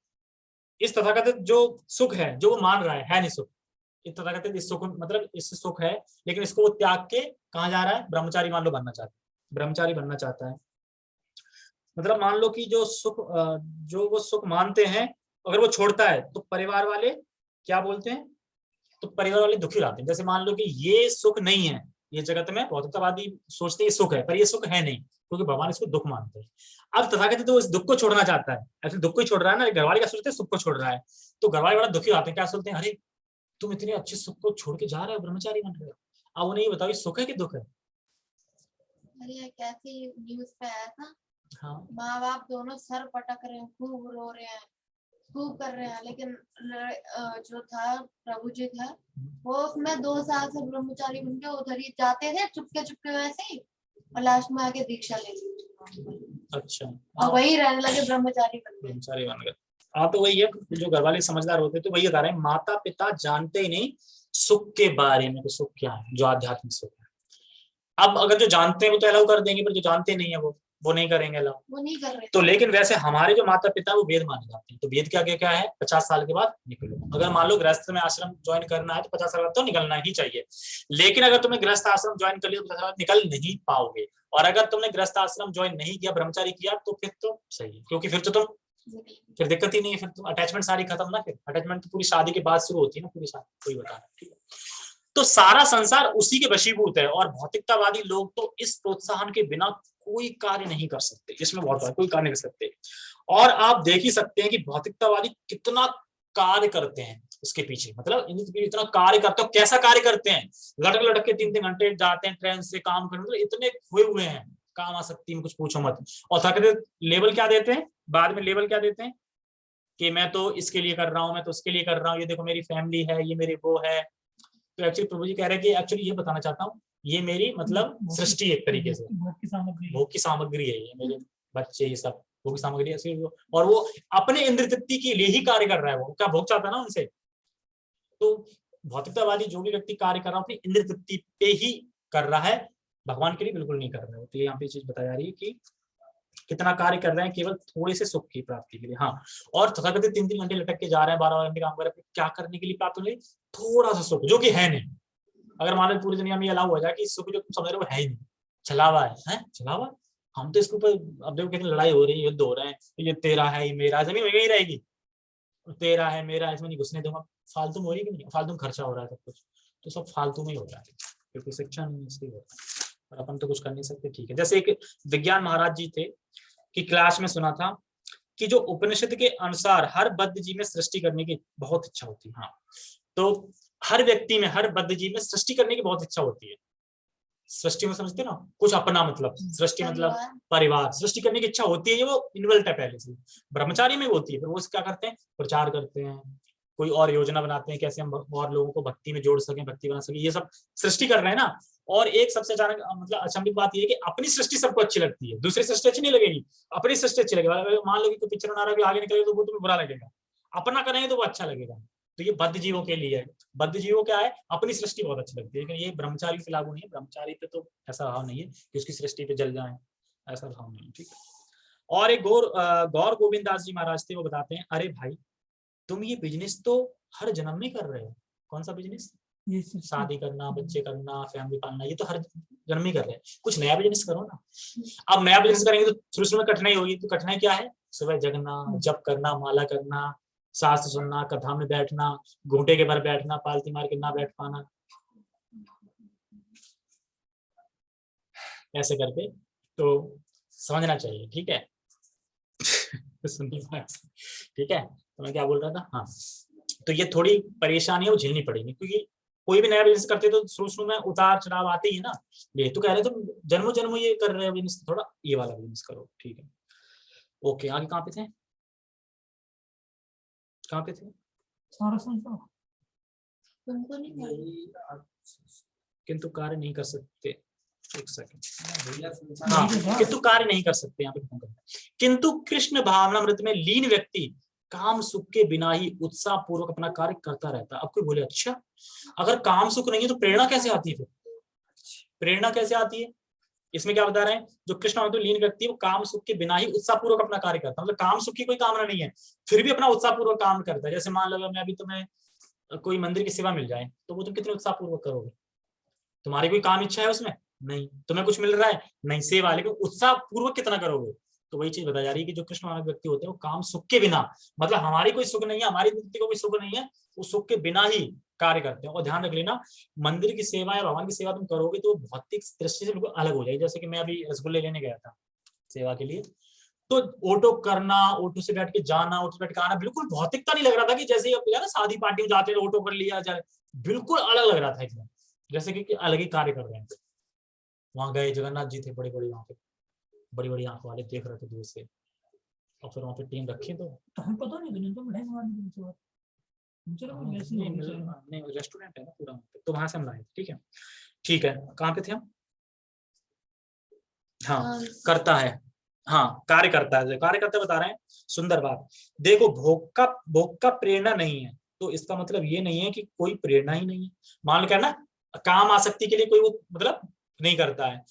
इस तथाकथित जो सुख है जो वो मान रहा है नहीं सुख, इस तथाकथित इस सुख मतलब इस सुख है, लेकिन इसको वो त्याग के कहाँ जा रहा है? ब्रह्मचारी मान लो बनना चाहता है, ब्रह्मचारी बनना चाहता है। मतलब मान लो कि जो वो सुख मानते हैं, अगर वो छोड़ता है तो परिवार वाले क्या बोलते हैं? तो परिवार वाले दुखी रहते हैं। जैसे मान लो कि ये सुख नहीं है, ये जगत में भौतिकतावादी सोचते हैं ये सुख है, पर ये सुख है नहीं, क्योंकि भगवान इसको दुख मानते हैं। अब तथाकथित तो इस दुख को छोड़ना चाहता है, एक्चुअली दुख को ही छोड़ रहा है ना, घरवाले क्या सोचते हैं? सुख को छोड़ रहा है, तो घरवाले बड़ा दुखी आते हैं, क्या सोचते हैं? अरे तुम इतने अच्छे सुख को छोड़ के जा रहे हो, ब्रह्मचारी बन रहे हो। अब उन्हें ये बताओ सुख है कि दुख है? अरे कैसे न्यूज पे आया था, हाँ, माँ बाप दोनों सर पटक रहे हैं, खूब रो रहे हैं, खूब कर रहे हैं, लेकिन जो था प्रभु जी था वो उसमें 2 साल से ब्रह्मचारी बन के उधर ही जाते थे चुपके वैसे ही, और लास्ट में आके दीक्षा ले ली। अच्छा, और वही रहने लगे, ब्रह्मचारी बन गए। हाँ, तो वही है, जो घर वाले समझदार होते तो वही बता रहे हैं, माता पिता जानते ही नहीं सुख के बारे में, तो सुख क्या है? जो आध्यात्मिक सुख है। अब अगर जो जानते हैं वो तो अलाउ कर देंगे, पर जो जानते नहीं है वो नहीं करेंगे अलाउ, वो नहीं कर रहे। तो लेकिन वैसे हमारे जो माता पिता वो वेद माने जाते हैं, तो वेद क्या क्या है? 50 साल के बाद निकलो। अगर मान लो गृहस्थ में आश्रम ज्वाइन करना है तो 50 साल बाद तो निकलना ही चाहिए, लेकिन अगर तुमने गृहस्थ आश्रम ज्वाइन कर लिया तो 50 साल बाद निकल नहीं पाओगे। और अगर तुमने गृहस्थ आश्रम ज्वाइन नहीं किया, ब्रह्मचारी किया, तो फिर तो सही है, क्योंकि फिर तो तुम फिर दिक्कत ही नहीं है, फिर तो अटैचमेंट सारी खत्म ना, फिर अटैचमेंट तो पूरी शादी के बाद शुरू होती है ना, पूरी शादी कोई बता रहा है, ठीक है। तो सारा संसार उसी के वशीभूत है, और भौतिकतावादी लोग तो इस प्रोत्साहन के बिना कोई कार्य नहीं कर सकते, इसमें बहुत कोई कार्य नहीं कर सकते। और आप देख ही सकते हैं कि भौतिकतावादी कितना कार्य करते हैं उसके पीछे, मतलब इतना कार्य करते हैं, कैसा कार्य करते हैं? लटक के 3-3 घंटे जाते हैं ट्रेन से काम करने, मतलब इतने हुए हुए हैं काम आ सकती है, कुछ पूछो मत। और थके लेवल क्या देते हैं बाद में? लेवल क्या देते हैं कि मैं तो इसके लिए कर रहा हूँ, मैं तो उसके लिए कर रहा हूँ, ये देखो मेरी फैमिली है, ये मेरे वो है। तो एक्चुअली प्रभु जी कह रहे हैं कि एक्चुअली ये बताना चाहता हूँ, ये मेरी मतलब सृष्टि एक तरीके से भोग की सामग्री है, ये मेरे बच्चे, ये सब भोग की सामग्री है। और वो अपने इंद्र तृप्ति के लिए ही कार्य कर रहा है, वो क्या भोग चाहता है ना उनसे। तो भौतिकतावादी जो भी व्यक्ति कार्य कर रहा है अपनी इंद्र तृप्ति पे ही कर रहा है, भगवान के लिए बिल्कुल नहीं कर रहे हो। तो यहाँ पे चीज बताई जा रही है कि कितना कार्य कर रहे हैं केवल थोड़े से सुख की प्राप्ति के लिए। हाँ, और तथाकथित 3-3 घंटे लटक के जा रहे हैं, 12 घंटे काम कर रहे हैं, क्या करने के लिए प्राप्त होने? थोड़ा सा सुख जो कि है नहीं। अगर मान लो पूरी दुनिया में अलाउ हो जाए कि सुख जो तुम समझ रहे हो है ही नहीं, चला हुआ है चला हुआ। हम तो इसके ऊपर अब देखो कितनी लड़ाई हो रही है, युद्ध हो रहे हैं, ये तेरा है, ये मेरा, जमीन वही रहेगी, तेरा है मेरा, इसमें नहीं घुसने दूंगा। फालतू में हो रही कि नहीं? फालतू में खर्चा हो रहा है सब कुछ, तो सब फालतू में ही हो रहा है, क्योंकि शिक्षा नहीं इसलिए हो रहा है। और अपन तो कुछ कर नहीं सकते, ठीक है। जैसे एक विज्ञान महाराज जी थे कि क्लास में सुना था कि जो उपनिषद के अनुसार हर बद्ध जीव में सृष्टि करने की बहुत इच्छा होती है। हाँ, तो हर व्यक्ति में, हर बद्ध जीव में सृष्टि करने की बहुत इच्छा होती है। सृष्टि में समझते ना, कुछ अपना मतलब, सृष्टि मतलब परिवार, सृष्टि करने की इच्छा होती है, ये वो इन्वल्ट है पहले से, ब्रह्मचारी में होती है। फिर वो क्या करते हैं? प्रचार करते हैं, कोई और योजना बनाते हैं कैसे हम और लोगों को भक्ति में जोड़ सकें, भक्ति बना सकें, ये सब सृष्टि कर रहे हैं ना। और एक सबसे अचानक मतलब अचंभित बात ये है कि अपनी सृष्टि सबको अच्छी लगती है, दूसरी सृष्टि अच्छी नहीं लगेगी, अपनी सृष्टि अच्छी लगेगी। मान लो कि कोई पिक्चर बना रहा है, आगे निकलेगा तो वो तुम्हें बुरा लगेगा, अपना करेंगे तो वो अच्छा लगेगा। तो ये बद्ध जीवों के लिए है। बद्ध जीवों क्या है? अपनी सृष्टि बहुत अच्छी लगती है, लेकिन ये ब्रह्मचारी पे लागू नहीं है। ब्रह्मचारी पे तो ऐसा भाव नहीं है कि उसकी सृष्टि पे जल जाए, ऐसा भाव नहीं है, ठीक है। और एक गौर गोविंद दास जी महाराज थे, वो बताते हैं, अरे भाई तुम ये बिजनेस तो हर जन्म में कर रहे हो। कौन सा बिजनेस? शादी करना, बच्चे करना, फैमिली पालना, ये तो हर जन्म में कर रहे हैं। कुछ नया बिजनेस करो ना। अब नया बिजनेस करेंगे तो शुरू में कठिनाई होगी। तो कठिनाई क्या है? सुबह जगना, जप करना, माला करना, शास्त्र सुनना, कथा में बैठना, घूंटे के भर बैठना, पालती मार के ना बैठ पाना, ऐसे करके तो समझना चाहिए, ठीक है। ठीक है, तो मैं क्या बोल रहा था? हाँ, तो ये थोड़ी परेशानी है वो झेलनी पड़ेगी, क्योंकि कोई भी नया बिजनेस करते तो शुरू में उतार चढ़ाव आते ही है ना। ये तो कह रहे तुम जन्मों जन्म ये कर रहे हो बिजनेस, थोड़ा ये वाला बिजनेस करो, ठीक है। ओके, आगे कहाँ पे थे? कहाँ पे थे? किंतु कार्य नहीं कर सकते, एक सेकंड। हाँ, किंतु कार्य नहीं कर सकते, यहाँ पे किंतु कृष्ण भावनामृत में लीन व्यक्ति काम सुख के बिना ही उत्साह पूर्वक अपना कार्य करता रहता है। अब कोई बोले अच्छा, अगर काम सुख नहीं है तो प्रेरणा कैसे आती है? फिर प्रेरणा कैसे आती है? इसमें क्या बता रहे हैं? जो कृष्ण भावनामृत लीन व्यक्ति है वो काम सुख के बिना ही उत्साह पूर्वक अपना कार्य करता है, मतलब काम सुख की कोई कामना नहीं है, फिर भी अपना उत्साह पूर्वक काम करता है। जैसे मान लो मैं अभी तुम्हें कोई मंदिर की सेवा मिल जाए तो वो तुम कितने उत्साह पूर्वक करोगे? तुम्हारी कोई काम इच्छा है उसमें? नहीं। तुम्हें कुछ मिल रहा है? नहीं, सेवा, लेकिन उत्साह पूर्वक कितना करोगे? तो वही चीज बताई जा रही है कि जो कृष्ण मानव व्यक्ति होते हैं वो काम सुख के बिना, मतलब हमारी कोई सुख नहीं है, हमारी मुक्ति को कोई सुख नहीं है, वो सुख के बिना ही कार्य करते हैं। और ध्यान रख लेना, मंदिर की सेवा या भगवान की सेवा तुम करोगे तो भौतिक दृष्टि से बिल्कुल अलग हो जाएगी। जैसे कि मैं अभी रसगुल्ले लेने गया था सेवा के लिए, तो ऑटो करना, ऑटो से बैठ के जाना, ऑटो से बैठ के आना, बिल्कुल भौतिकता नहीं लग रहा था कि जैसे ना शादी पार्टी में जाते हैं ऑटो कर लिया जाए, बिल्कुल अलग लग रहा था एकदम, जैसे कि अलग ही कार्य कर रहे हैं। वहां गए, जगन्नाथ जी थे बड़ी बड़ी, वहां पे बड़ी बड़ी आंख वाले देख रहे थे दूर से, और फिर वहां पे टीम रखी तो हमें पता नहीं तो नहीं, रेस्टोरेंट है ना पूरा, तो वहां से हम लाए, ठीक है। ठीक है, कहाँ पे थे हम? हाँ, करता है, हाँ कार्य करता है, कार्य करते बता रहे हैं। सुंदर बात, देखो भोग का प्रेरणा नहीं है, तो इसका मतलब ये नहीं है कि कोई प्रेरणा ही नहीं है। मान लो क्या ना, काम आसक्ति के लिए कोई वो मतलब नहीं करता है,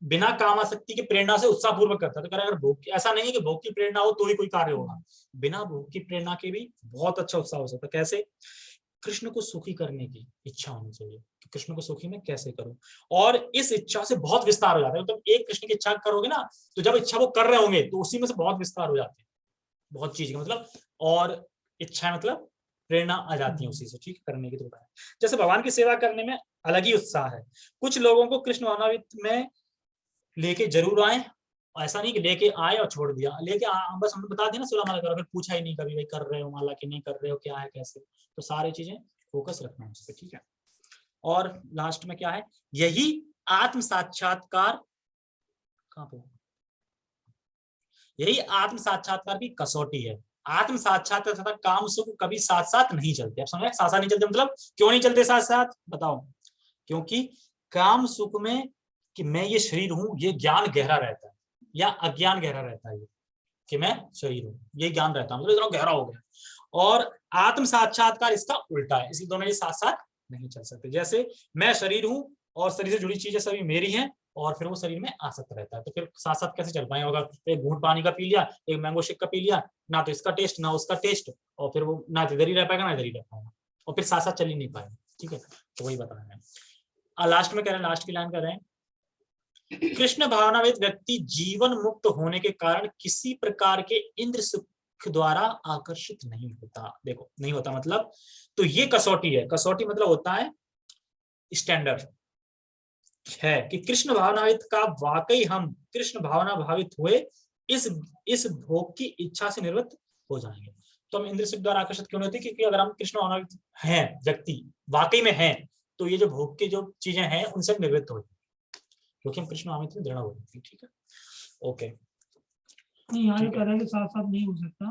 बिना काम आसक्ति की प्रेरणा से उत्साह पूर्वक करता है। तो कह रहा है अगर भोग, ऐसा नहीं है कि भोग की प्रेरणा हो तो ही कोई कार्य होगा, बिना भोग की प्रेरणा के भी बहुत अच्छा उत्साह हो सकता है। कैसे? कृष्ण को सुखी करने की इच्छा होनी चाहिए कि कृष्ण को सुखी मैं कैसे करूं, और इस इच्छा से बहुत विस्तार हो जाता है। मतलब एक कृष्ण की इच्छा करोगे ना, तो जब इच्छा वो कर रहे होंगे तो उसी में से बहुत विस्तार हो जाते हैं, बहुत चीज मतलब, और इच्छा मतलब प्रेरणा आ जाती है उसी से, ठीक करने की। तो जैसे भगवान की सेवा करने में अलग ही उत्साह है। कुछ लोगों को कृष्ण भावनामृत में लेके जरूर आए, ऐसा नहीं कि लेके आए और छोड़ दिया, लेके बस हमने बता दिया ना सुला माला करो, फिर पूछा ही नहीं कभी भाई कर रहे हो माला कि नहीं कर रहे हो, क्या है कैसे, तो सारी चीजें फोकस रखना है उस पर, ठीक है। और लास्ट में क्या है? यही आत्म साक्षात्कार, कहां पे? यही आत्म साक्षात्कार की कसौटी है। आत्म साक्षात्कार तथा काम सुख कभी साथ साथ नहीं चलते। आप समझ, साथ साथ नहीं चलते मतलब क्यों नहीं चलते साथ साथ? बताओ। क्योंकि काम सुख में कि मैं ये शरीर हूं, ये ज्ञान गहरा रहता है, या अज्ञान गहरा रहता है, कि मैं शरीर हूं, ये ज्ञान रहता है, मतलब इतना गहरा हो गया। और आत्म साक्षात्कार इसका उल्टा है, इसी दोनों ये साथ साथ नहीं चल सकते। जैसे मैं शरीर हूं और शरीर से जुड़ी चीजें सभी मेरी हैं, और फिर वो शरीर में आसक्त रहता है। तो फिर साथ साथ कैसे चल पाए? अगर एक घूंट पानी का पी लिया, एक मैंगो शेक का पी लिया, ना तो इसका टेस्ट ना उसका टेस्ट, और फिर वो ना इधर ही रह पाएगा ना इधर ही रह पाएगा, और फिर साथ साथ चल ही नहीं पाएगा। ठीक है, तो वही बता रहे हैं। लास्ट में कह रहे हैं, लास्ट की लाइन कर रहे हैं, कृष्ण भावनाविद व्यक्ति जीवन मुक्त होने के कारण किसी प्रकार के इंद्र सुख द्वारा आकर्षित नहीं होता। देखो नहीं होता मतलब, तो ये कसौटी है। कसौटी मतलब होता है स्टैंडर्ड है कि कृष्ण भावनावित का वाकई हम कृष्ण भावना भावित हुए इस भोग की इच्छा से निवृत्त हो जाएंगे। तो हम इंद्र सुख द्वारा आकर्षित क्यों नहीं होते? क्योंकि अगर हम कृष्ण भावनावित हैं, व्यक्ति वाकई में हैं, तो ये जो भोग की जो चीजें हैं उनसे निवृत्त हो जाएंगे, क्योंकि हम कृष्ण भावनावित में दृढ़ हो जाते हैं। ठीक है, ओके। नहीं, यहाँ कह रहा है कि साथ साथ नहीं हो सकता।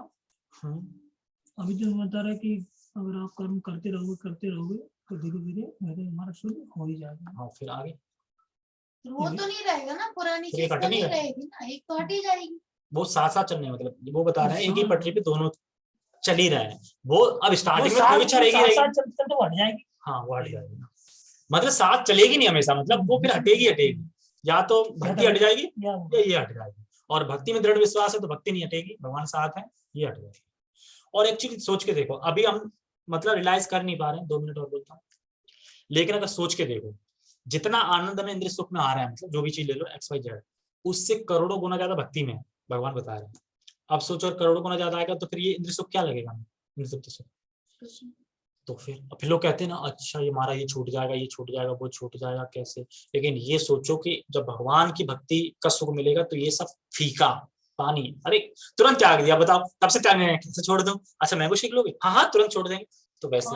अभी जो बता रहा है कि अगर आप कर्म करते रहोगे तो धीरे धीरे हमारा शुद्ध हो ही जाएगा। हाँ, फिर आगे वो तो नहीं रहेगा ना, पुरानी फिर ये चीज कट तो नहीं नहीं रहेगा। रहेगी ना, एक तो हट ही जाएगी। वो साथ साथ चलने, मतलब वो बता रहे हैं एक ही पटरी पे दोनों चल ही रहे हैं। वो अब स्टार्टिंग में कोई चलेगी चलते तो हट जाएगी। हाँ, वो हट जाएगी ना, मतलब साथ चलेगी नहीं हमेशा, मतलब वो फिर हटेगी। या तो भक्ति हट जाएगी या ये हट जाएगी। और भक्ति में दृढ़ विश्वास है तो भक्ति नहीं हटेगी, भगवान साथ है, ये हट जाएगी। और एक चीज सोच के देखो, अभी हम मतलब रियलाइज कर नहीं पा रहे हैं, 2 मिनट और बोलता हूँ, लेकिन अगर सोच के देखो, जितना आनंद में इंद्र सुख में आ रहा है, मतलब जो भी चीज ले लो XYZ, उससे करोड़ों गुना ज्यादा भक्ति में है, भगवान बता रहे हैं। अब सोचो और करोड़ों गुना ज्यादा आएगा तो फिर ये इंद्र सुख क्या लगेगा हमें? इंद्र सुख तो फिर लोग कहते हैं ना, अच्छा ये हमारा ये छूट जाएगा, ये छूट जाएगा, वो छूट जाएगा, कैसे? लेकिन ये सोचो कि जब भगवान की भक्ति का सुख मिलेगा तो ये सब फीका पानी, अरे तुरंत त्याग दिया, बताओ तब से त्यागने हैं, कैसे छोड़ दूं? अच्छा मैंगो शेक लोगे? हाँ तुरंत छोड़ देंगे। तो वैसे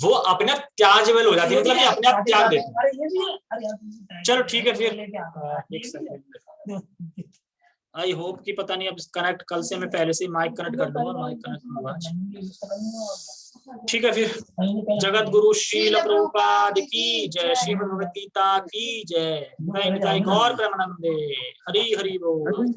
वो अपने आप त्याजेबल हो जाती है, मतलब ये अपने आप त्याग देते हैं। चलो ठीक है फिर, आई होप कि पता नहीं अब कनेक्ट कल से मैं पहले से माइक कनेक्ट कर दूंगा, माइक कनेक्ट हुआ। ठीक है फिर, जगत गुरु श्रील प्रभुपाद की जय, श्री भगवद गीता की जय, गौर प्रेमानंदे, हरि हरि बोल।